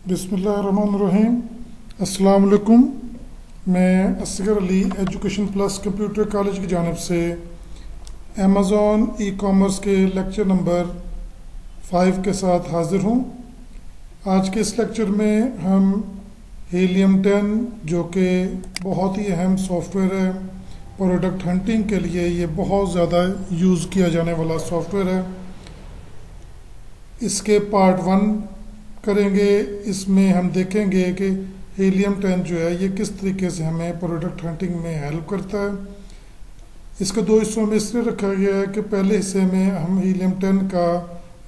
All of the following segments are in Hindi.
बिस्मिल्लाहिर्रहमानिर्रहीम। अस्सलाम वालेकुम। मैं Asghar Ali Education Plus Computer College की जानिब से अमेज़ॉन ई कॉमर्स के लेक्चर नंबर 5 के साथ हाज़िर हूँ। आज के इस लेक्चर में हम हीलियम 10 जो कि बहुत ही अहम सॉफ्टवेयर है प्रोडक्ट हंटिंग के लिए, ये बहुत ज़्यादा यूज़ किया जाने वाला सॉफ्टवेयर है, इसके पार्ट 1 करेंगे। इसमें हम देखेंगे कि हीलियम 10 जो है ये किस तरीके से हमें प्रोडक्ट हंटिंग में हेल्प करता है। इसको 2 हिस्सों में इसलिए रखा गया है कि पहले हिस्से में हम हीलियम 10 का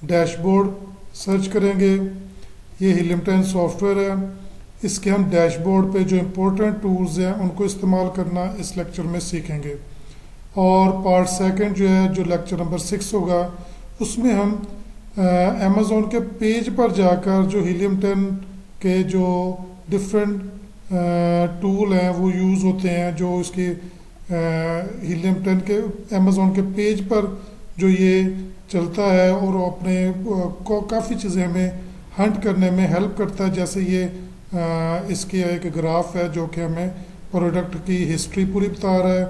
डैशबोर्ड सर्च करेंगे। ये हीलियम 10 सॉफ्टवेयर है, इसके हम डैशबोर्ड पे जो इम्पोर्टेंट टूल्स हैं उनको इस्तेमाल करना इस लेक्चर में सीखेंगे। और पार्ट 2 जो है, जो लेक्चर नंबर 6 होगा, उसमें हम अमेज़ॉन के पेज पर जाकर जो हीलियम 10 के जो डिफरेंट टूल हैं वो यूज़ होते हैं, जो इसके हीलियम 10 के अमेज़ॉन के पेज पर जो ये चलता है और अपने काफ़ी चीज़ें हमें हंट करने में हेल्प करता है। जैसे ये इसकी एक ग्राफ है जो कि हमें प्रोडक्ट की हिस्ट्री पूरी बता रहा है।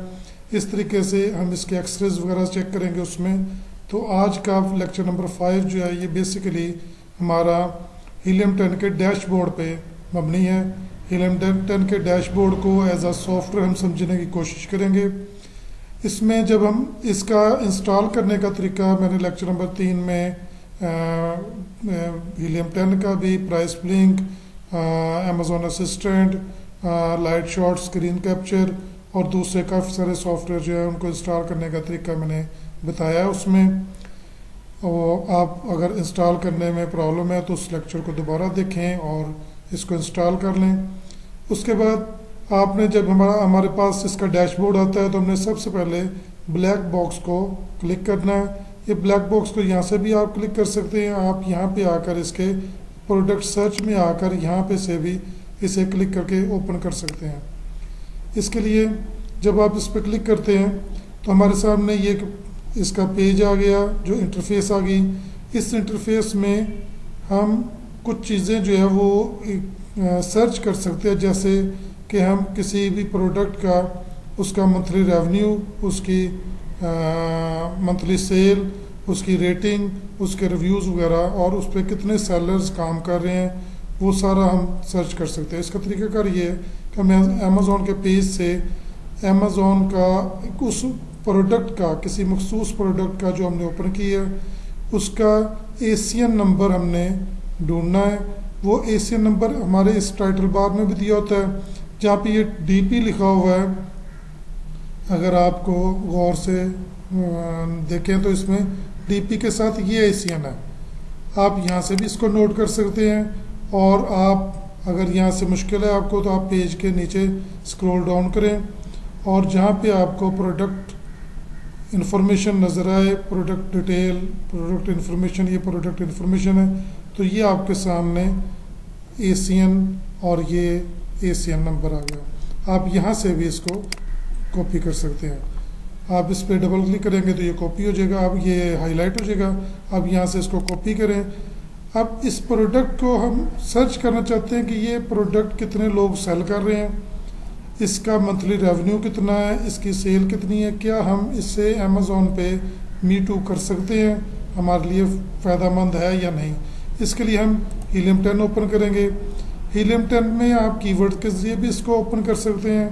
इस तरीके से हम इसके एक्सरेज वगैरह चेक करेंगे उसमें। तो आज का लेक्चर नंबर 5 जो है ये बेसिकली हमारा हीलियम 10 के डैशबोर्ड पे मबनी है। हीलियम 10 के डैशबोर्ड को एज आ सॉफ्टवेयर हम समझने की कोशिश करेंगे। इसमें जब हम इसका इंस्टॉल करने का तरीका मैंने लेक्चर नंबर 3 में हीलियम 10 का भी price blink, Amazon assistant, light shot, screen capture और दूसरे काफ़ी सारे सॉफ्टवेयर जो है उनको इंस्टॉल करने का तरीका मैंने बताया है उसमें। और आप अगर इंस्टॉल करने में प्रॉब्लम है तो उस लेक्चर को दोबारा देखें और इसको इंस्टॉल कर लें। उसके बाद आपने जब हमारे पास इसका डैशबोर्ड आता है तो हमने सबसे पहले ब्लैक बॉक्स को क्लिक करना है। ये ब्लैक बॉक्स को यहाँ से भी आप क्लिक कर सकते हैं। आप यहाँ पे आकर इसके प्रोडक्ट सर्च में आकर यहाँ पे से भी इसे क्लिक करके ओपन कर सकते हैं। इसके लिए जब आप इस पर क्लिक करते हैं तो हमारे सामने ये इसका पेज आ गया, जो इंटरफेस आ गई। इस इंटरफेस में हम कुछ चीज़ें जो है वो सर्च कर सकते हैं, जैसे कि हम किसी भी प्रोडक्ट का उसका मंथली रेवेन्यू, उसकी मंथली सेल, उसकी रेटिंग, उसके रिव्यूज़ वगैरह और उस पर कितने सेलर्स काम कर रहे हैं, वो सारा हम सर्च कर सकते हैं। इसका तरीकाकार ये है कि हम अमेज़ॉन के पेज से अमेज़ॉन का उस प्रोडक्ट का, किसी मखसूस प्रोडक्ट का जो हमने ओपन किया है उसका एसीएन नंबर हमने ढूंढना है। वो एसीएन नंबर हमारे इस टाइटल बार में भी दिया होता है, जहाँ पे ये डीपी लिखा हुआ है। अगर आपको गौर से देखें तो इसमें डीपी के साथ ये एसीएन है। आप यहाँ से भी इसको नोट कर सकते हैं। और आप अगर यहाँ से मुश्किल है आपको तो आप पेज के नीचे स्क्रॉल डाउन करें और जहाँ पे आपको प्रोडक्ट इंफॉर्मेशन नज़र आए, प्रोडक्ट डिटेल, प्रोडक्ट इंफॉर्मेशन, ये प्रोडक्ट इंफॉर्मेशन है, तो ये आपके सामने एसीएन और ये एसीएन नंबर आ गया। आप यहाँ से भी इसको कॉपी कर सकते हैं। आप इस पर डबल क्लिक करेंगे तो ये कॉपी हो जाएगा, अब ये हाईलाइट हो जाएगा। अब यहाँ से इसको कॉपी करें। अब इस प्रोडक्ट को हम सर्च करना चाहते हैं कि ये प्रोडक्ट कितने लोग सेल कर रहे हैं, इसका मंथली रेवेन्यू कितना है, इसकी सेल कितनी है, क्या हम इससे अमेज़ॉन पे मी टू कर सकते हैं, हमारे लिए फ़ायदेमंद है या नहीं। इसके लिए हम हीलियम 10 ओपन करेंगे। हीलियम 10 में आप कीवर्ड के ज़रिए भी इसको ओपन कर सकते हैं।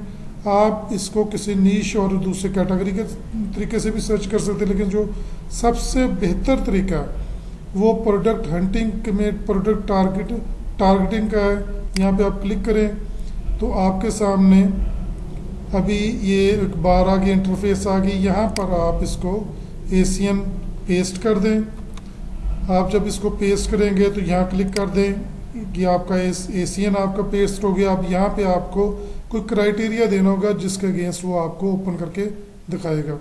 आप इसको किसी नीश और दूसरे कैटेगरी के तरीके से भी सर्च कर सकते हैं, लेकिन जो सबसे बेहतर तरीका वो प्रोडक्ट हंटिंग में प्रोडक्ट टारगेटिंग का है। यहाँ पे आप क्लिक करें तो आपके सामने अभी ये एक बार आ गई, इंटरफेस आ गई। यहाँ पर आप इसको एसीएन पेस्ट कर दें। आप जब इसको पेस्ट करेंगे तो यहाँ क्लिक कर दें कि आपका एसीएन आपका पेस्ट हो गया। अब यहाँ पे आपको कोई क्राइटेरिया देना होगा जिसके अगेंस्ट वो आपको ओपन करके दिखाएगा।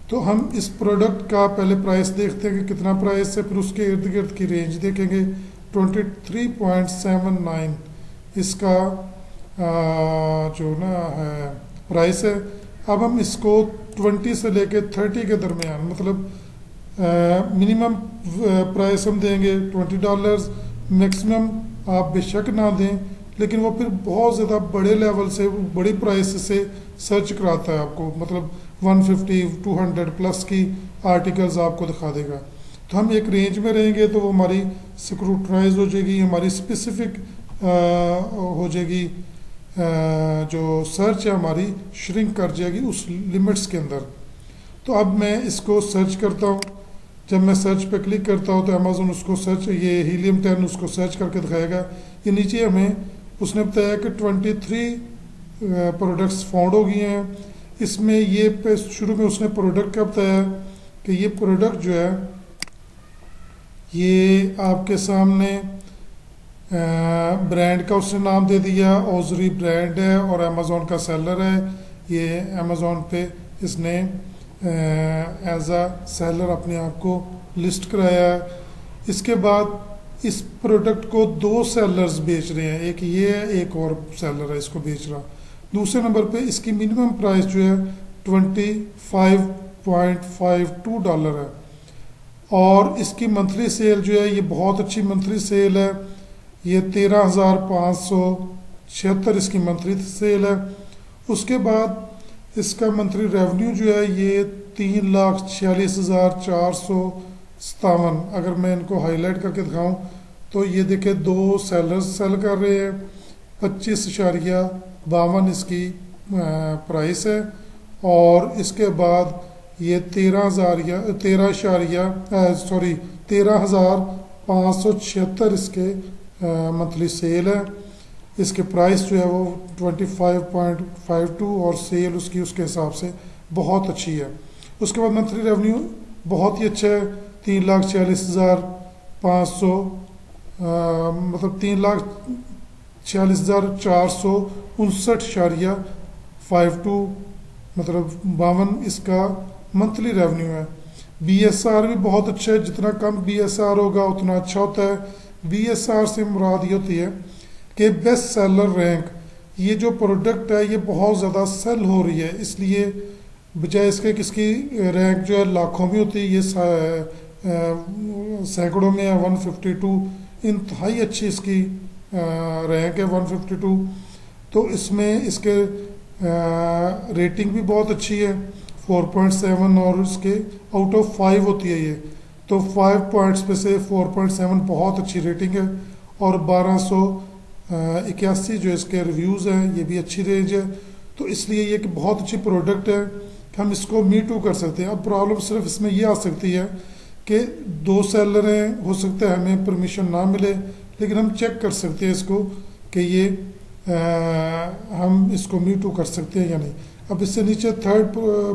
तो हम इस प्रोडक्ट का पहले प्राइस देखते हैं कि कितना प्राइस है, फिर उसके इर्द गिर्द की रेंज देखेंगे। 23.79 इसका जो ना है प्राइस है। अब हम इसको 20 से लेके 30 के दरमियान, मतलब मिनिमम प्राइस हम देंगे $20, मैक्सिमम आप बेशक ना दें, लेकिन वो फिर बहुत ज़्यादा बड़े लेवल से बड़ी प्राइस से सर्च कराता है आपको, मतलब 150 200 प्लस की आर्टिकल्स आपको दिखा देगा। तो हम एक रेंज में रहेंगे तो वो हमारी स्क्रूटनाइज हो जाएगी, हमारी स्पेसिफिक हो जाएगी, जो सर्च है हमारी श्रिंक कर जाएगी उस लिमिट्स के अंदर। तो अब मैं इसको सर्च करता हूँ। जब मैं सर्च पे क्लिक करता हूँ तो अमेज़न उसको सर्च, ये हीलियम 10 उसको सर्च करके दिखाएगा। ये नीचे हमें उसने बताया कि 23 प्रोडक्ट्स फाउंड हो गए हैं। इसमें ये शुरू में उसने प्रोडक्ट का बताया कि ये प्रोडक्ट जो है ये आपके सामने ब्रांड का उसने नाम दे दिया, ओजरी ब्रांड है और अमेज़न का सेलर है। ये अमेज़न पे इसने एज अ सेलर अपने आप को लिस्ट कराया है। इसके बाद इस प्रोडक्ट को दो सेलर्स बेच रहे हैं, एक ये है एक और सेलर है इसको बेच रहा। दूसरे नंबर पे इसकी मिनिमम प्राइस जो है $25.52 है और इसकी मंथली सेल जो है ये बहुत अच्छी मंथली सेल है। ये 13,576 इसकी मंथली सेल है। उसके बाद इसका मंथली रेवेन्यू जो है ये 3,46,457। अगर मैं इनको हाईलाइट करके दिखाऊं तो ये देखे दो सेलर्स सेल कर रहे हैं, 25.52 इसकी प्राइस है और इसके बाद ये 13,576 इसके मंथली सेल है। इसके प्राइस जो है वो 25.52 और सेल उसकी उसके हिसाब से बहुत अच्छी है। उसके बाद मंथली रेवेन्यू बहुत ही अच्छा है, 3,46,500 मतलब 3,46,459.52 मतलब 52 इसका मंथली रेवेन्यू है। BSR भी बहुत अच्छा है, जितना कम BSR होगा उतना अच्छा होता है। BSR से मुराद ये होती है कि बेस्ट सेलर रैंक। ये जो प्रोडक्ट है ये बहुत ज़्यादा सेल हो रही है, इसलिए बजाय इसके किसकी रैंक जो है लाखों में होती है, ये सैकड़ों में है। 152 इंतहाई अच्छी इसकी रैंक है 152। तो इसमें इसके रेटिंग भी बहुत अच्छी है 4.7 और इसके आउट ऑफ 5 होती है ये, तो 5 पॉइंट्स पे से 4.7 बहुत अच्छी रेटिंग है। और 1281 जो इसके रिव्यूज़ हैं ये भी अच्छी रेंज है। तो इसलिए ये कि बहुत अच्छी प्रोडक्ट है कि हम इसको मी टू कर सकते हैं। अब प्रॉब्लम सिर्फ इसमें ये आ सकती है कि दो सेलर हैं, हो सकता है हमें परमिशन ना मिले, लेकिन हम चेक कर सकते हैं इसको कि ये हम इसको मी टू कर सकते हैं या नहीं। अब इससे नीचे थर्ड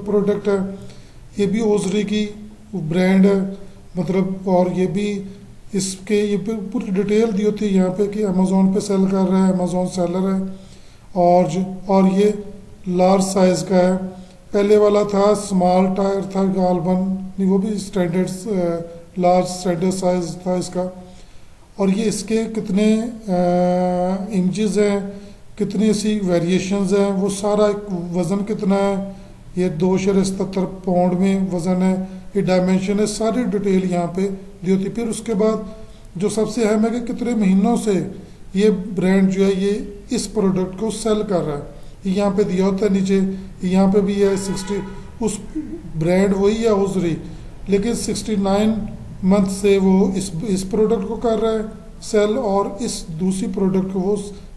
प्रोडक्ट है, ये भी ओजरी की ब्रांड है मतलब, और ये भी इसके ये पूरी डिटेल दी होती है यहाँ पे कि अमेज़ोन पे सेल कर रहा है, अमेज़ोन सेलर है और ये लार्ज साइज़ का है। पहले वाला था स्मॉल टायर था गालबन, नहीं वो भी स्टैंडर्ड लार्ज स्टैंडर्ड साइज था इसका। और ये इसके कितने इंचेस हैं, कितनी सी वेरिएशंस हैं, वो सारा वज़न कितना है, ये 2.77 पाउंड में वज़न है, ये डायमेंशन है, सारी डिटेल यहाँ पे दी होती। फिर उसके बाद जो सबसे अहम है कि कितने महीनों से ये ब्रांड जो है ये इस प्रोडक्ट को सेल कर रहा है, यहाँ पे दिया होता है नीचे। यहाँ पे भी है 60, उस ब्रांड वही है ओजरी, लेकिन 69 मंथ से वो इस प्रोडक्ट को कर रहा है सेल और इस दूसरी प्रोडक्ट को वो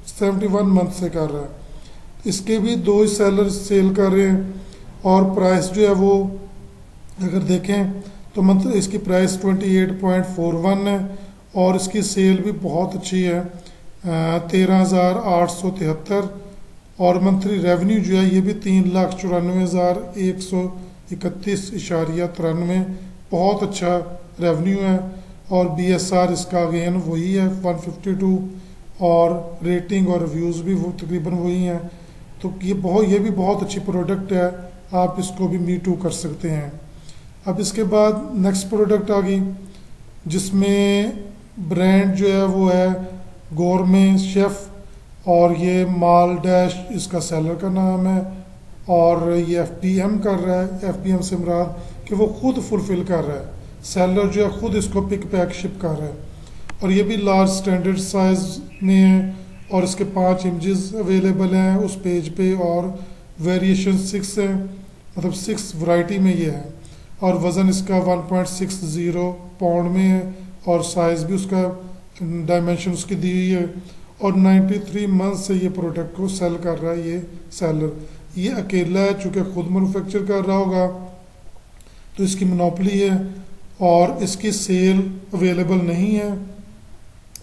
71 मंथ से कर रहा है। इसके भी दो सेलर सेल कर रहे हैं और प्राइस जो है वो अगर देखें तो मंथ इसकी प्राइस 28.41 है और इसकी सेल भी बहुत अच्छी है 13,873 और मंथली रेवेन्यू जो है ये भी 3,94,131.93 बहुत अच्छा रेवेन्यू है। और BSR इसका अगेन वही है 152 और रेटिंग और रिव्यूज़ भी वो तकरीबन वही हैं। तो ये भी बहुत अच्छी प्रोडक्ट है, आप इसको भी मी टू कर सकते हैं। अब इसके बाद नेक्स्ट प्रोडक्ट आ गई जिसमें ब्रांड जो है वो है गोरमे शेफ़ और ये माल डैश इसका सेलर का नाम है और ये FPM कर रहा है। FPM से मुराद कि वो खुद फुलफिल कर रहा है, सेलर जो है खुद इसको पिक पैक शिप कर रहा है। और ये भी लार्ज स्टैंडर्ड साइज में है और इसके 5 इमेजेस अवेलेबल हैं उस पेज पे और वेरिएशन 6 है, मतलब 6 वैरायटी में ये है और वज़न इसका 1.60 पाउंड में है और साइज़ भी उसका डायमेंशन उसकी दी हुई है और 93 मंथ से ये प्रोडक्ट को सेल कर रहा है ये सेलर। ये अकेला है, चूँकि खुद मैन्युफैक्चर कर रहा होगा तो इसकी मोनोपोली है और इसकी सेल अवेलेबल नहीं है।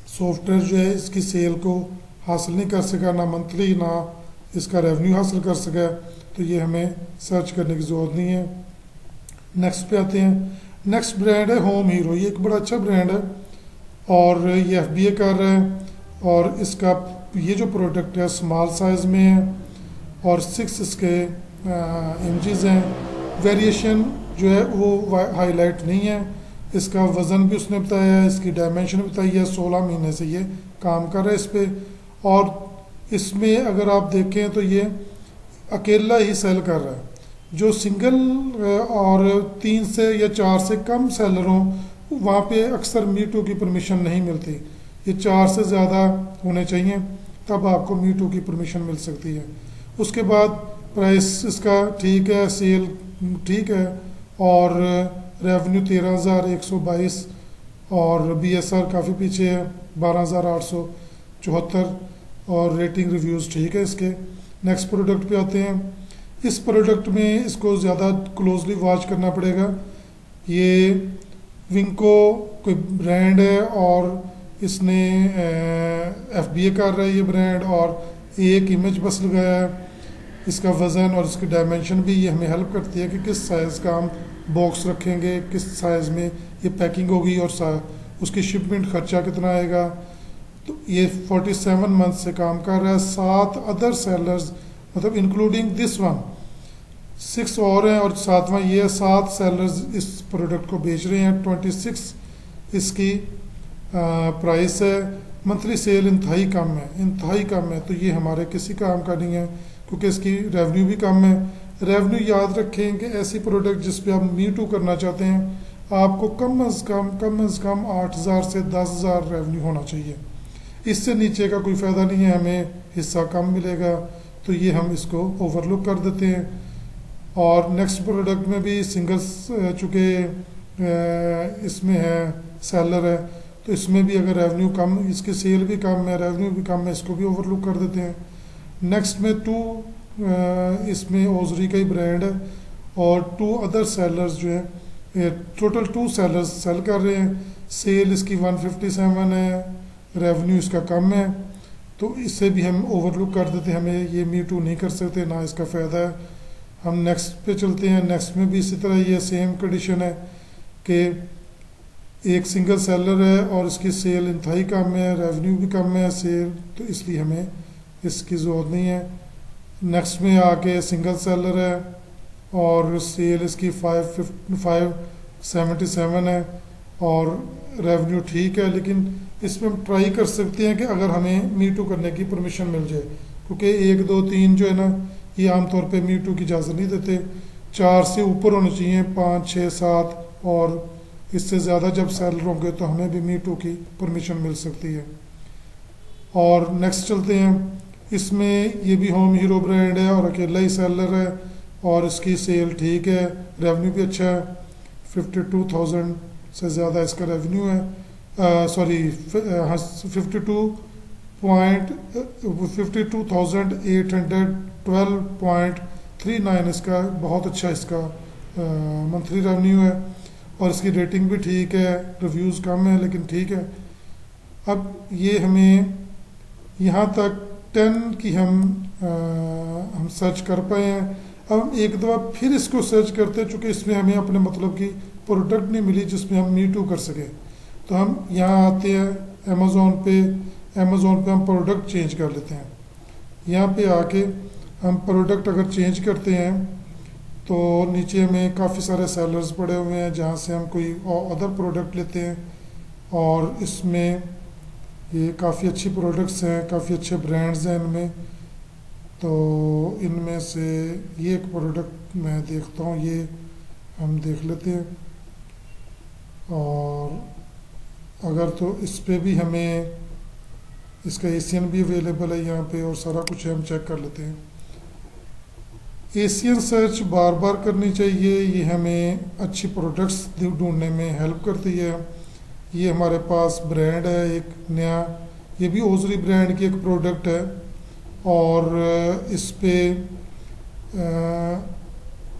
सॉफ्टवेयर जो है इसकी सेल को हासिल नहीं कर सका, ना मंथली ना इसका रेवेन्यू हासिल कर सका, तो ये हमें सर्च करने की ज़रूरत नहीं है। नेक्स्ट पे आते हैं। नेक्स्ट ब्रांड है होम हीरो। ये एक बड़ा अच्छा ब्रांड है और ये FBA कर रहा है और इसका ये जो प्रोडक्ट है स्मॉल साइज़ में है और 6 इसके इंचेस हैं। वेरिएशन जो है वो हाईलाइट नहीं है। इसका वज़न भी उसने बताया है, इसकी डायमेंशन भी बताई है। 16 महीने से ये काम कर रहा है इस पर और इसमें अगर आप देखें तो ये अकेला ही सेल कर रहा है। जो सिंगल और 3 से या 4 से कम सेलर हों वहाँ पे अक्सर मी टू की परमिशन नहीं मिलती। ये 4 से ज़्यादा होने चाहिए तब आपको मी टू की परमिशन मिल सकती है। उसके बाद प्राइस इसका ठीक है, सेल ठीक है और रेवेन्यू 13,122 और BSR काफ़ी पीछे है 12,874 और रेटिंग रिव्यूज़ ठीक है इसके। नेक्स्ट प्रोडक्ट पे आते हैं। इस प्रोडक्ट में इसको ज़्यादा क्लोजली वॉच करना पड़ेगा। ये विंको कोई ब्रांड है और इसने FBA कर रहा है ये ब्रांड और एक इमेज बस लगाया है। इसका वज़न और इसकी डायमेंशन भी ये हमें हेल्प करती है कि किस साइज़ का हम बॉक्स रखेंगे, किस साइज़ में ये पैकिंग होगी और उसकी शिपमेंट खर्चा कितना आएगा। तो ये 47 मंथ से काम कर रहा है। 7 अदर सेलर्स मतलब इंक्लूडिंग दिस वन 6 और हैं और 7वां ये है। 7 सेलर्स इस प्रोडक्ट को बेच रहे हैं। 26 इसकी प्राइस है। मंथली सेल इंतहाई कम है तो ये हमारे किसी काम का नहीं है क्योंकि इसकी रेवेन्यू भी कम है। रेवेन्यू याद रखें कि ऐसी प्रोडक्ट जिस पे आप मी टू करना चाहते हैं आपको कम अज़ कम 8,000 से 10,000 रेवेन्यू होना चाहिए। इससे नीचे का कोई फ़ायदा नहीं है, हमें हिस्सा कम मिलेगा तो ये हम इसको ओवरलुक कर देते हैं। और नेक्स्ट प्रोडक्ट में भी सिंगल्स चूँकि इसमें है सेलर है तो इसमें भी अगर रेवेन्यू कम, इसकी सेल भी कम है, रेवेन्यू भी कम है, इसको भी ओवरलुक कर देते हैं। नेक्स्ट में 2 इसमें ओजरी का ही ब्रांड है और 2 अदर सेलर्स जो है टोटल 2 सेलर्स सेल कर रहे हैं। सेल इसकी 157 है, रेवेन्यू इसका कम है तो इससे भी हम ओवरलुक कर देते हैं। हमें ये मी टू नहीं कर सकते, ना इसका फ़ायदा है। हम नेक्स्ट पे चलते हैं। नेक्स्ट में भी इसी तरह ये सेम कंडीशन है कि एक सिंगल सेलर है और इसकी सेल इंतहाई कम है, रेवेन्यू भी कम है सेल, तो इसलिए हमें इसकी ज़रूरत नहीं है। नेक्स्ट में आके सिंगल सेलर है और सेल इसकी 577 है और रेवेन्यू ठीक है, लेकिन इसमें हम ट्राई कर सकते हैं कि अगर हमें मी टू करने की परमिशन मिल जाए, क्योंकि 1 2 3 जो है ना ये आमतौर पे मी टू की इजाज़त नहीं देते। 4 से ऊपर होने चाहिए, 5 6 7 और इससे ज़्यादा जब सेलर होंगे तो हमें भी मी टू की परमिशन मिल सकती है। और नेक्स्ट चलते हैं। इसमें ये भी होम हीरो ब्रांड है और अकेला ही सेलर है और इसकी सेल ठीक है, रेवेन्यू भी अच्छा है। 52,000 से ज़्यादा इसका रेवेन्यू है। 52,812.39 इसका बहुत अच्छा इसका मंथली रेवेन्यू है और इसकी रेटिंग भी ठीक है, रिव्यूज़ कम है लेकिन ठीक है। अब ये हमें यहाँ तक 10 की हम सर्च कर पाए हैं। अब हम एक दफ़ा फिर इसको सर्च करते हैं, चूँकि इसमें हमें अपने मतलब की प्रोडक्ट नहीं मिली जिसमें हम मी टू कर सकें, तो हम यहाँ आते हैं अमेज़ॉन पे हम प्रोडक्ट चेंज कर लेते हैं। यहाँ पे आके हम प्रोडक्ट अगर चेंज करते हैं तो नीचे हमें काफ़ी सारे सेलर्स पड़े हुए हैं जहाँ से हम कोई अदर प्रोडक्ट लेते हैं और इसमें ये काफ़ी अच्छी प्रोडक्ट्स हैं, काफ़ी अच्छे ब्रांड्स हैं इनमें। तो इनमें से ये एक प्रोडक्ट मैं देखता हूँ, ये हम देख लेते हैं और अगर तो इस पे भी हमें इसका एशियन भी अवेलेबल है यहाँ पे और सारा कुछ हम चेक कर लेते हैं। एशियन सर्च बार बार करनी चाहिए, ये हमें अच्छी प्रोडक्ट्स ढूंढने में हेल्प करती है। ये हमारे पास ब्रांड है एक नया, ये भी ओजरी ब्रांड की एक प्रोडक्ट है और इस पे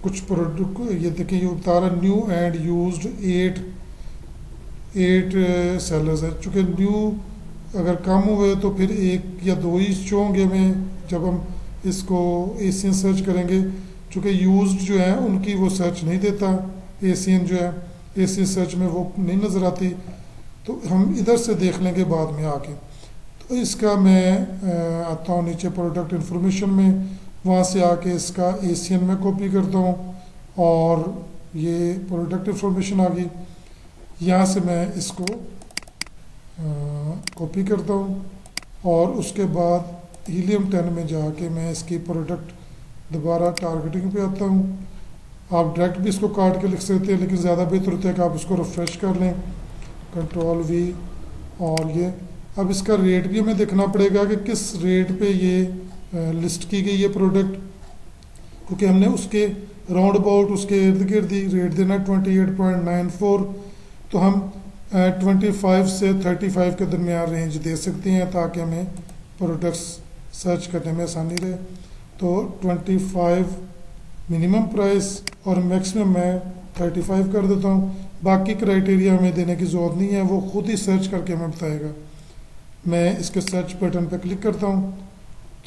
कुछ प्रोडक्ट ये देखिए, ये बता रहा न्यू एंड यूज्ड 8 सेलर्स है। चूँकि न्यू अगर कम हुए तो फिर एक या दो ही शो होंगे हमें जब हम इसको एशियन सर्च करेंगे। चूँकि यूज्ड जो है उनकी वो सर्च नहीं देता, एशियन जो है एशियन सर्च में वो नहीं नज़र आती, तो हम इधर से देख लेंगे बाद में आके। तो इसका मैं आता हूँ नीचे प्रोडक्ट इन्फॉर्मेशन में, वहाँ से आके इसका एशियन में कॉपी करता हूँ और ये प्रोडक्ट इन्फॉर्मेशन आ गई। यहाँ से मैं इसको कॉपी करता हूँ और उसके बाद हीलियम 10 में जाके मैं इसकी प्रोडक्ट दोबारा टारगेटिंग पे आता हूँ। आप डायरेक्ट भी इसको काट के लिख सकते हैं, लेकिन ज़्यादा बेहतर होता है कि आप इसको रिफ्रेश कर लें, कंट्रोल वी। और ये अब इसका रेट भी हमें देखना पड़ेगा कि किस रेट पे ये लिस्ट की गई है प्रोडक्ट, क्योंकि हमने उसके राउंड अबाउट उसके इर्द गिर्द ही रेट देना 28.94, तो हम 25 से 35 के दरमियान रेंज दे सकते हैं ताकि हमें प्रोडक्ट्स सर्च करने में आसानी रहे। तो 25 मिनिमम प्राइस और मैक्सिमम मैं 35 कर देता हूँ। बाकी क्राइटेरिया हमें देने की ज़रूरत नहीं है, वो खुद ही सर्च करके हमें बताएगा। मैं इसके सर्च बटन पर क्लिक करता हूँ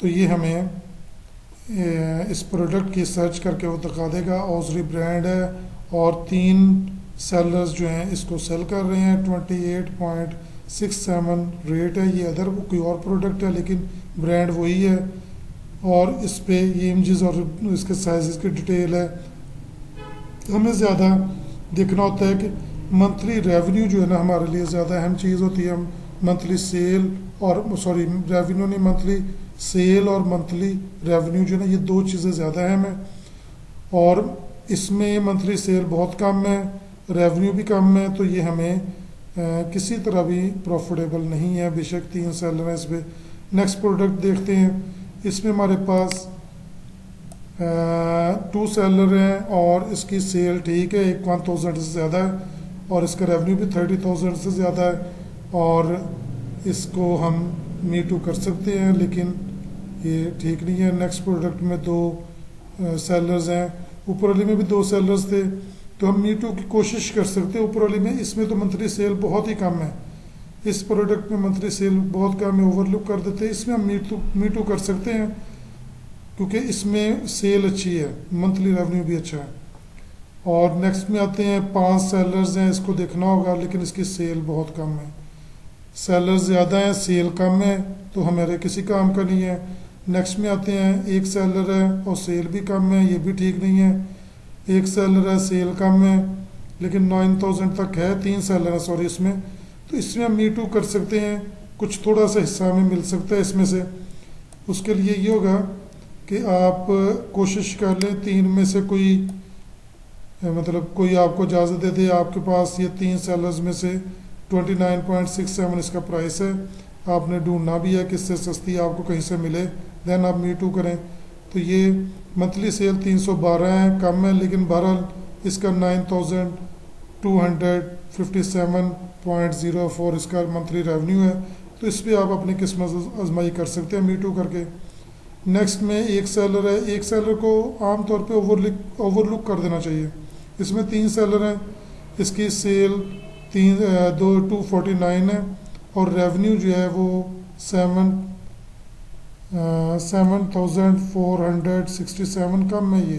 तो ये हमें इस प्रोडक्ट की सर्च करके वो दिखा देगा। ओजरी ब्रांड है और 3 सेलर्स जो हैं इसको सेल कर रहे हैं। 28.67 रेट है। ये अदर कोई और प्रोडक्ट है लेकिन ब्रांड वही है और इस पे ये इमेजेस और इसके साइजेस की डिटेल है। हमें ज़्यादा देखना होता है कि मंथली रेवेन्यू जो है ना हमारे लिए ज़्यादा अहम चीज़ होती है। हम मंथली सेल और रेवेन्यू नहीं, मंथली सेल और मंथली रेवेन्यू जो है ना, ये दो चीज़ें ज़्यादा अहम है और इसमें मंथली सेल बहुत कम है, रेवेन्यू भी कम है, तो ये हमें किसी तरह भी प्रॉफिटेबल नहीं है। बेशक 3 सेलर हैं इस पर। नेक्स्ट प्रोडक्ट देखते हैं। इसमें हमारे पास 2 सेलर हैं और इसकी सेल ठीक है, 1,000 से ज़्यादा है और इसका रेवेन्यू भी 30,000 से ज़्यादा है और इसको हम मी टू कर सकते हैं, लेकिन ये ठीक नहीं है। नेक्स्ट प्रोडक्ट में 2 सेलर्स हैं, ऊपर वाली में भी 2 सेलर्स थे, तो हम मी टू की कोशिश कर सकते हैं ऊपर वाली में। इसमें तो मंथली सेल बहुत ही कम है, इस प्रोडक्ट में मंथली सेल बहुत कम है, ओवरलुक कर देते हैं। इसमें हम मी टू कर सकते हैं क्योंकि इसमें सेल अच्छी है, मंथली रेवेन्यू भी अच्छा है। और नेक्स्ट में आते हैं 5 सेलर्स हैं, इसको देखना होगा लेकिन इसकी सेल बहुत कम है। सेलर्स ज़्यादा हैं, सेल कम है, तो हमारे किसी काम का नहीं है। नेक्स्ट में आते हैं 1 सेलर है और सेल भी कम है, ये भी ठीक नहीं है। 1 सेलर है, सेल कम है, लेकिन 9,000 तक है। 3 सेलर है इसमें, तो इसमें हम मी टू कर सकते हैं, कुछ थोड़ा सा हिस्सा हमें मिल सकता है इसमें से। उसके लिए ये होगा कि आप कोशिश कर लें 3 में से कोई मतलब कोई आपको इजाज़त दे दे, आपके पास ये 3 सेलर्स में से 29.67 इसका प्राइस है, आपने ढूंढना भी है किससे सस्ती आपको कहीं से मिले, देन आप मी टू करें। तो ये मंथली सेल 312 है, कम है, लेकिन बहरहाल इसका 9,257.04 इसका मंथली रेवेन्यू है, तो इस पर आप अपनी किस्मत आजमाई कर सकते हैं मी टू करके। नेक्स्ट में 1 सेलर है, 1 सेलर को आमतौर पे ओवरलुक कर देना चाहिए। इसमें 3 सेलर हैं, इसकी सेल 249 है और रेवेन्यू जो है वो 7,467 कम है ये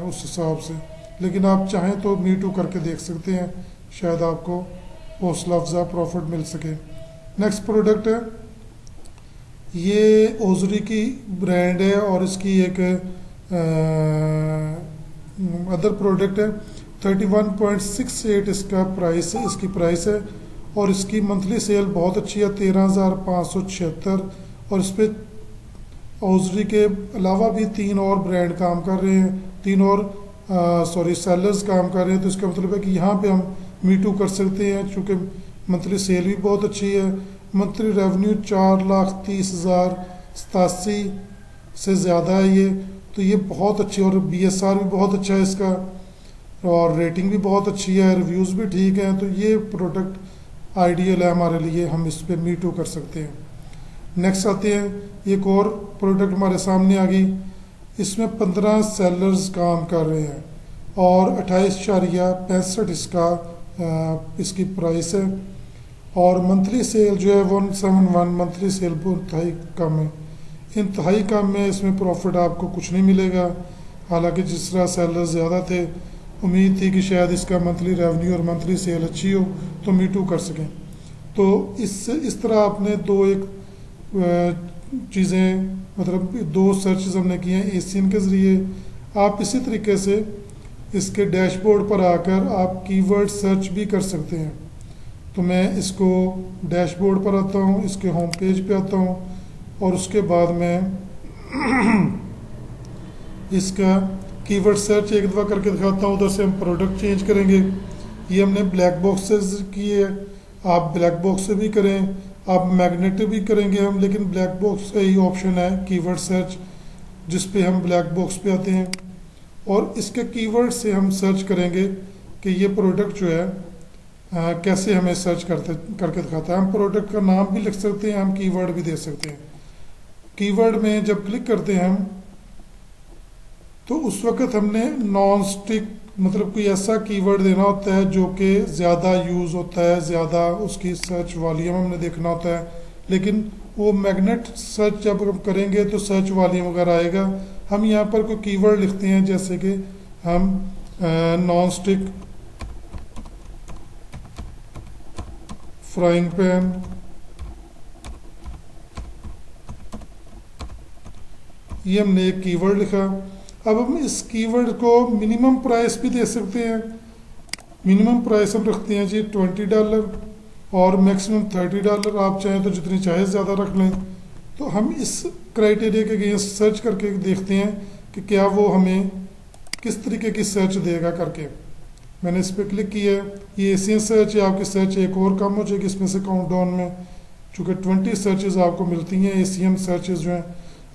उस हिसाब से, लेकिन आप चाहें तो मी टू करके देख सकते हैं, शायद आपको हौसला अफजा प्रॉफिट मिल सके। नेक्स्ट प्रोडक्ट है, ये ओजरी की ब्रांड है और इसकी एक अदर प्रोडक्ट है। 31.68 इसका प्राइस है, इसकी प्राइस है और इसकी मंथली सेल बहुत अच्छी है, 13,576। और इस पर ओजरी के अलावा भी 3 और ब्रांड काम कर रहे हैं, 3 और सेलर्स काम कर रहे हैं। तो इसका मतलब है कि यहाँ पे हम मी टू कर सकते हैं, चूँकि मंथली सेल भी बहुत अच्छी है। मंथली रेवेन्यू 4,30,087 से ज़्यादा है ये, तो ये बहुत अच्छी, और BSR भी बहुत अच्छा है इसका, और रेटिंग भी बहुत अच्छी है, रिव्यूज़ भी ठीक हैं। तो ये प्रोडक्ट आइडियल है हमारे लिए, हम इस पर मी टू कर सकते हैं। नेक्स्ट आते हैं, एक और प्रोडक्ट हमारे सामने आ गई। इसमें 15 सेलर्स काम कर रहे हैं और 28.65 इसकी प्राइस है, और मंथली सेल जो है 171 मंथली सेल इंतहाई कम है। इंतहाई कम में इसमें प्रॉफिट आपको कुछ नहीं मिलेगा। हालांकि जिस तरह सेलर ज़्यादा थे, उम्मीद थी कि शायद इसका मंथली रेवेन्यू और मंथली सेल अच्छी हो तो मी टू कर सकें। तो इस तरह आपने चीज़ें, मतलब 2 सर्चेज हमने किए हैं एशियन के ज़रिए। आप इसी तरीके से इसके डैशबोर्ड पर आकर आप कीवर्ड सर्च भी कर सकते हैं। तो मैं इसको डैशबोर्ड पर आता हूँ, इसके होम पेज पे आता हूँ, और उसके बाद मैं इसका कीवर्ड सर्च एक दफ़ा करके दिखाता हूँ। उधर से हम प्रोडक्ट चेंज करेंगे। ये हमने ब्लैक बॉक्स से की है, आप ब्लैक बॉक्स से भी करें, आप मैग्नेट भी करेंगे हम, लेकिन ब्लैक बॉक्स का ही ऑप्शन है कीवर्ड सर्च, जिस पे हम ब्लैक बॉक्स पे आते हैं और इसके कीवर्ड से हम सर्च करेंगे कि ये प्रोडक्ट जो है कैसे हमें सर्च करके दिखाता है। हम प्रोडक्ट का नाम भी लिख सकते हैं, हम कीवर्ड भी दे सकते हैं। कीवर्ड में जब क्लिक करते हैं हम, तो उस वक्त हमने नॉन स्टिक, मतलब कोई ऐसा कीवर्ड देना होता है जो कि ज़्यादा यूज़ होता है, ज़्यादा उसकी सर्च वॉल्यूम हमने देखना होता है। लेकिन वो मैग्नेट सर्च जब हम करेंगे तो सर्च वॉल्यूम वगैरह आएगा। हम यहाँ पर कोई कीवर्ड लिखते हैं, जैसे कि हम नॉन स्टिक फ्राइंग पैन, ये हमने एक कीवर्ड लिखा। अब हम इस कीवर्ड को मिनिमम प्राइस भी दे सकते हैं। मिनिमम प्राइस हम रखते हैं जी $20 और मैक्सिमम $30। आप चाहें तो जितनी चाहे ज़्यादा रख लें। तो हम इस क्राइटेरिया के अगेंस्ट सर्च करके देखते हैं कि क्या वो हमें किस तरीके की सर्च देगा करके। मैंने इस पर क्लिक किया है, ये एशियन सर्च है। आपकी सर्च एक और कम हो जाएगी इसमें से काउंटडाउन में, चूँकि 20 सर्चेज आपको मिलती हैं एशियन सर्चेज जो हैं।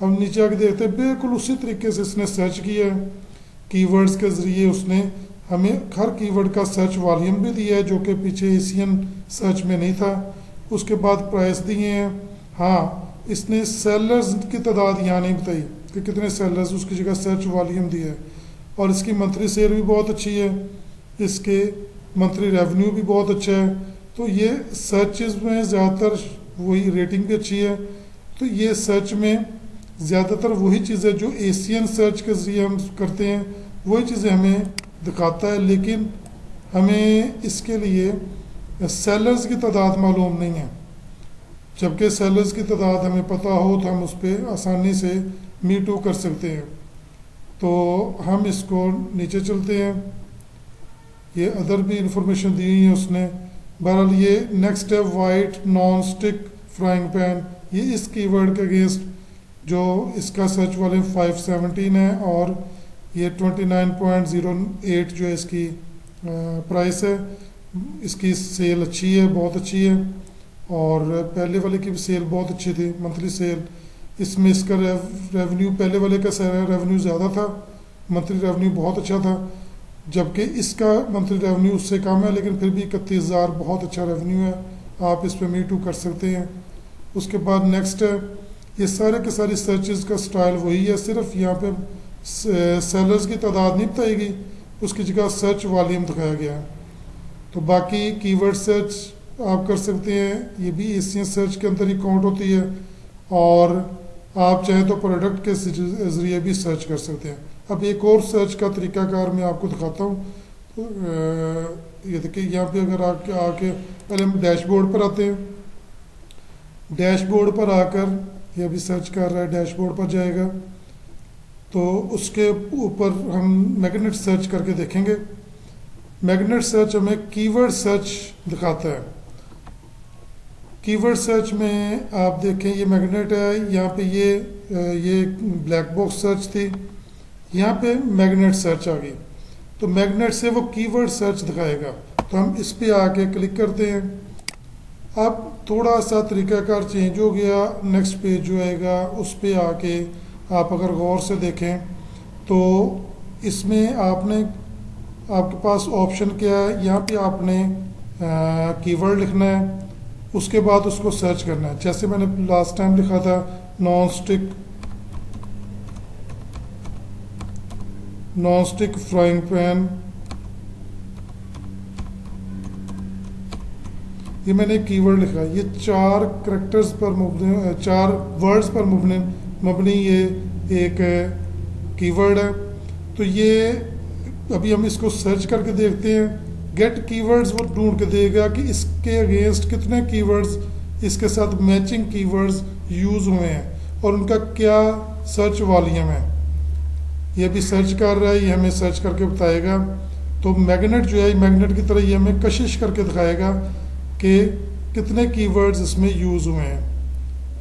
हम नीचे आके देखते हैं, बिल्कुल उसी तरीके से इसने सर्च किया है। कीवर्ड्स के ज़रिए उसने हमें हर कीवर्ड का सर्च वॉल्यूम भी दिया है, जो कि पीछे एशियन सर्च में नहीं था। उसके बाद प्राइस दिए हैं। हाँ, इसने सेलर्स की तादाद यहाँ नहीं बताई कि कितने सेलर्स, उसकी जगह सर्च वॉल्यूम दिया है। और इसकी मंथली सेल भी बहुत अच्छी है, इसके मंथली रेवेन्यू भी बहुत अच्छा है। तो ये सर्चेज में ज़्यादातर वही, रेटिंग भी अच्छी है। तो ये सर्च में ज़्यादातर वही चीज़ें जो एशियन सर्च के ज़रिए हम करते हैं, वही चीज़ें हमें दिखाता है। लेकिन हमें इसके लिए सेलर्स की तादाद मालूम नहीं है। जबकि सेलर्स की तादाद हमें पता हो तो हम उस पर आसानी से मी टू कर सकते हैं। तो हम इसको नीचे चलते हैं, ये अदर भी इंफॉर्मेशन दी हुई है उसने। बहरहाल ये नेक्स्ट है white non stick frying pan, ये इस कीवर्ड के अगेंस्ट जो इसका सर्च वॉल्यूम 517 है और ये 29.08 जो है इसकी प्राइस है। इसकी सेल अच्छी है, बहुत अच्छी है, और पहले वाले की भी सेल बहुत अच्छी थी, मंथली सेल। इसमें इसका रेवेन्यू, पहले वाले का रेवेन्यू ज़्यादा था, मंथली रेवेन्यू बहुत अच्छा था, जबकि इसका मंथली रेवेन्यू उससे कम है, लेकिन फिर भी 31,000 बहुत अच्छा रेवेन्यू है। आप इस पर मी टू कर सकते हैं। उसके बाद नेक्स्ट है, ये सारे के सारी सर्चेज का स्टाइल वही है, सिर्फ यहाँ पे सेलर्स की तादाद नहीं बताएगी, उसकी जगह सर्च वॉल्यूम दिखाया गया है। तो बाकी कीवर्ड सर्च आप कर सकते हैं, ये भी एशियन सर्च के अंदर ही काउंट होती है, और आप चाहें तो प्रोडक्ट के ज़रिए भी सर्च कर सकते हैं। अब एक और सर्च का तरीकाकार मैं आपको दिखाता हूँ। तो ये देखिए, यहाँ पे अगर आके पहले हम डैशबोर्ड पर आते हैं। डैशबोर्ड पर आकर ये अभी सर्च कर रहा है, डैशबोर्ड पर जाएगा तो उसके ऊपर हम मैग्नेट सर्च करके देखेंगे। मैग्नेट सर्च हमें कीवर्ड सर्च दिखाता है। कीवर्ड सर्च में आप देखें, ये मैग्नेट है, यहाँ पे ये ब्लैक बॉक्स सर्च थी, यहाँ पे मैग्नेट सर्च आ गई। तो मैग्नेट से वो कीवर्ड सर्च दिखाएगा। तो हम इस पे आके क्लिक करते हैं, अब थोड़ा सा तरीक़ाकार चेंज हो गया। नेक्स्ट पेज जो आएगा उस पे आके आप अगर गौर से देखें तो इसमें आपने, आपके पास ऑप्शन क्या है, यहाँ पे आपने कीवर्ड लिखना है, उसके बाद उसको सर्च करना है। जैसे मैंने लास्ट टाइम लिखा था नॉन स्टिक फ्राइंग पैन, ये मैंने कीवर्ड लिखा। ये 4 करेक्टर्स पर मुबनी, 4 वर्ड्स पर मबनी ये एक कीवर्ड है। तो ये अभी हम इसको सर्च करके देखते हैं। गेट कीवर्ड्स वो ढूंढ के देगा कि इसके अगेंस्ट कितने कीवर्ड्स, इसके साथ मैचिंग कीवर्ड्स यूज हुए हैं और उनका क्या सर्च वॉल्यूम है। ये भी सर्च कर रहा है, ये हमें सर्च करके बताएगा। तो मैग्नेट जो है, मैग्नेट की तरह ये हमें कशिश करके दिखाएगा कि कितने कीवर्ड्स इसमें यूज हुए हैं।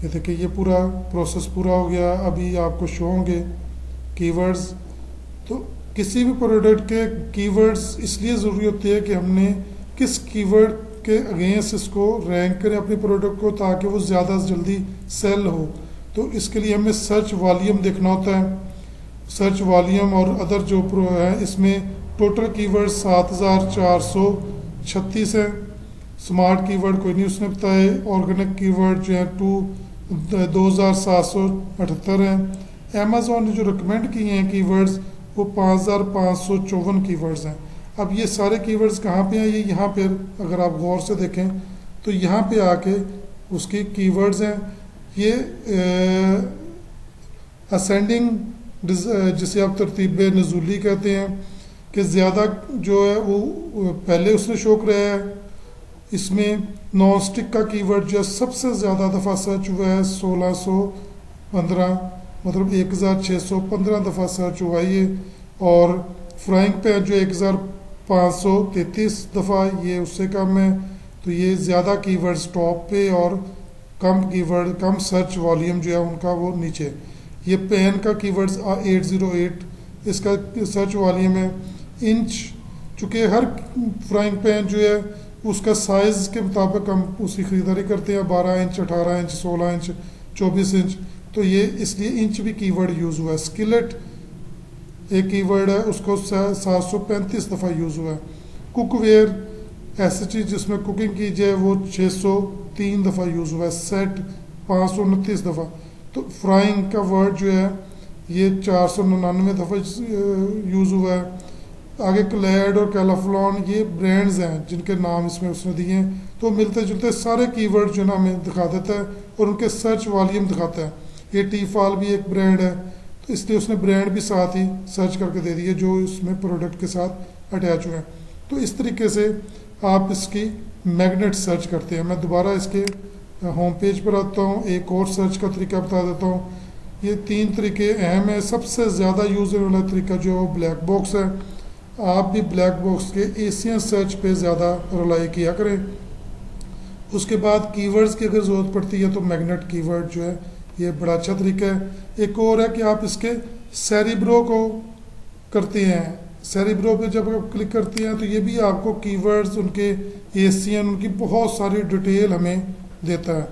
ये देखिए ये पूरा प्रोसेस पूरा हो गया। अभी आपको शो होंगे कीवर्ड्स। तो किसी भी प्रोडक्ट के कीवर्ड्स इसलिए ज़रूरी होती है कि हमने किस कीवर्ड के अगेंस्ट इसको रैंक करें अपने प्रोडक्ट को, ताकि वो ज़्यादा जल्दी सेल हो। तो इसके लिए हमें सर्च वॉल्यूम देखना होता है। सर्च वॉल्यूम और अदर जो प्रो है, इसमें टोटल कीवर्ड 7436 है। स्मार्ट कीवर्ड कोई नहीं उसने बताए। ऑर्गेनिक कीवर्ड जो है 2778 है। अमेज़ॉन ने जो रिकमेंड किए हैं कीवर्ड्स वो 5554 कीवर्ड्स हैं। अब ये सारे कीवर्ड्स कहाँ पे हैं, ये यहाँ पे अगर आप गौर से देखें तो यहाँ पे आके उसकी कीवर्ड्स हैं। ये असेंडिंग जिसे आप तरतीब नज़ूली कहते हैं कि ज़्यादा जो है वो पहले उसने शो कराया है। इसमें नॉन स्टिक का कीवर्ड जो है सबसे ज़्यादा दफ़ा सर्च हुआ है 1615, मतलब 1615 दफ़ा सर्च हुआ ये। और फ्राइंग पैन जो 1533 दफ़ा, ये उससे कम है। तो ये ज़्यादा कीवर्ड्स टॉप पे और कम कीवर्ड, कम सर्च वॉल्यूम जो है उनका वो नीचे। ये पेन का कीवर्ड्स 808 इसका सर्च वॉल्यूम है। इंच, चूँकि हर फ्राइंग पैन जो है उसका साइज़ के मुताबिक हम उसकी ख़रीदारी करते हैं, 12 इंच, 18 इंच, 16 इंच, 24 इंच। तो ये इसलिए इंच भी कीवर्ड यूज़ हुआ है। स्किलेट एक कीवर्ड है, उसको 735 दफ़ा यूज़ हुआ है। कुकवेयर ऐसी चीज़ जिसमें कुकिंग की जाए वो 603 दफ़ा यूज़ हुआ है। सेट 529 दफ़ा। तो फ्राइंग का वर्ड जो है ये 499 दफ़ा यूज़ हुआ है। आगे क्लैड और कैलाफ्लॉन ये ब्रांड्स हैं जिनके नाम इसमें उसने दिए हैं। तो मिलते जुलते सारे कीवर्ड जो ना हमें दिखा देता है और उनके सर्च वॉल्यूम दिखाता है। ये टी-फॉल भी एक ब्रांड है, तो इसलिए उसने ब्रांड भी साथ ही सर्च करके दे दिए जो इसमें प्रोडक्ट के साथ अटैच हुए हैं। तो इस तरीके से आप इसकी मैग्नेट सर्च करते हैं। मैं दोबारा इसके होम पेज पर आता हूँ, एक और सर्च का तरीका बता देता हूँ। ये 3 तरीके अहम है। सबसे ज़्यादा यूज़ होने वाला तरीका जो है वो ब्लैक बॉक्स है। आप भी ब्लैक बॉक्स के एशियन सर्च पे ज़्यादा रिलाई किया करें। उसके बाद कीवर्ड्स की अगर ज़रूरत पड़ती है तो मैग्नेट कीवर्ड जो है ये बड़ा अच्छा तरीका है। एक और है कि आप इसके सेरिब्रो को करते हैं। सेरिब्रो पे जब आप क्लिक करते हैं तो ये भी आपको कीवर्ड्स, उनके एशियन, उनकी बहुत सारी डिटेल हमें देता है।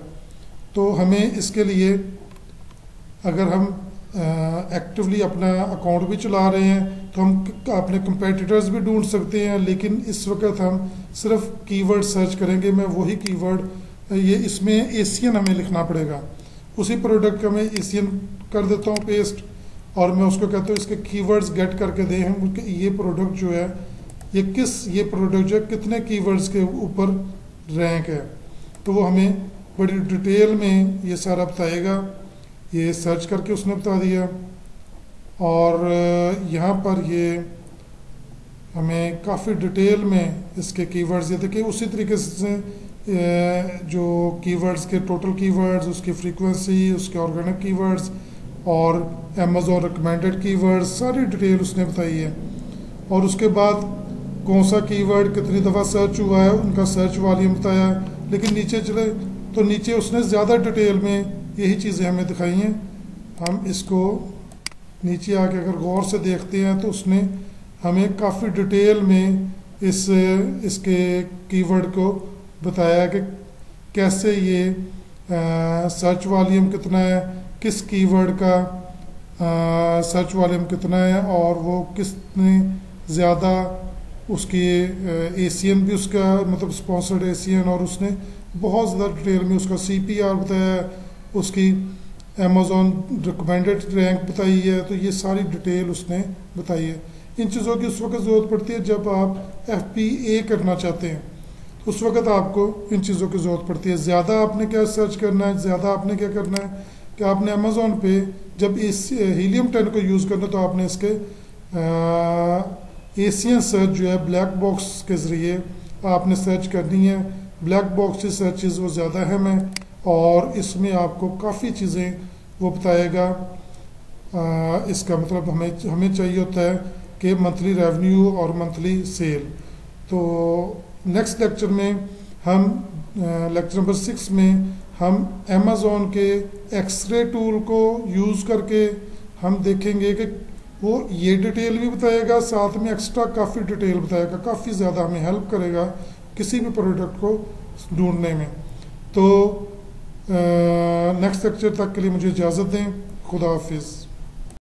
तो हमें इसके लिए अगर हम एक्टिवली अपना अकाउंट भी चला रहे हैं तो हम अपने कंपेटिटर्स भी ढूंढ सकते हैं, लेकिन इस वक्त हम सिर्फ कीवर्ड सर्च करेंगे। मैं वही कीवर्ड, ये इसमें एशियन हमें लिखना पड़ेगा। उसी प्रोडक्ट का मैं एशियन कर देता हूँ पेस्ट और मैं उसको कहता हूँ इसके कीवर्ड्स गेट करके दें हम ये प्रोडक्ट जो है ये प्रोडक्ट जो है कितने कीवर्ड्स के ऊपर रैंक है। तो वो हमें बड़ी डिटेल में ये सारा बताएगा। ये सर्च करके उसने बता दिया। और यहाँ पर ये हमें काफ़ी डिटेल में इसके कीवर्ड्स ये देखिए। उसी तरीके से जो कीवर्ड्स के टोटल कीवर्ड्स, उसकी फ्रीक्वेंसी, उसके ऑर्गेनिक कीवर्ड्स और अमेज़ॉन रिकमेंडेड कीवर्ड्स, सारी डिटेल उसने बताई है। और उसके बाद कौन सा कीवर्ड कितनी दफ़ा सर्च हुआ है, उनका सर्च वॉल्यूम बताया है। लेकिन नीचे चले तो नीचे उसने ज़्यादा डिटेल में यही चीज़ें हमें दिखाई हैं। हम इसको नीचे आके अगर गौर से देखते हैं तो उसने हमें काफ़ी डिटेल में इसके कीवर्ड को बताया कि कैसे ये सर्च वॉल्यूम कितना है, किस कीवर्ड का सर्च वॉल्यूम कितना है, और वो कितने ज़्यादा उसकी एसीएन भी उसका मतलब स्पॉन्सर्ड एसीएन, और उसने बहुत ज़्यादा डिटेल में उसका सीपीआर बताया है, उसकी अमेज़ॉन रिकमेंडेड रैंक बताई है। तो ये सारी डिटेल उसने बताई है। इन चीज़ों की उस वक्त ज़रूरत पड़ती है जब आप FBA करना चाहते हैं, उस वक्त आपको इन चीज़ों की ज़रूरत पड़ती है। ज़्यादा आपने क्या सर्च करना है, ज़्यादा आपने क्या करना है कि आपने अमेज़ॉन पे जब इस हीलियम 10 को यूज़ करना तो आपने इसके एशियन सर्च जो है ब्लैक बॉक्स के ज़रिए आपने सर्च करनी है। ब्लैक बॉक्स की सर्चेज वो ज़्यादा अहम है और इसमें आपको काफ़ी चीज़ें वो बताएगा। इसका मतलब हमें चाहिए होता है कि मंथली रेवेन्यू और मंथली सेल। तो नेक्स्ट लेक्चर में हम लेक्चर नंबर 6 में हम अमेज़ॉन के एक्सरे टूल को यूज़ करके हम देखेंगे कि वो ये डिटेल भी बताएगा, साथ में एक्स्ट्रा काफ़ी डिटेल बताएगा, काफ़ी ज़्यादा हमें हेल्प करेगा किसी भी प्रोडक्ट को ढूंढने में। तो नेक्स्ट लेक्चर तक के लिए मुझे इजाज़त दें। खुदा हाफिज़।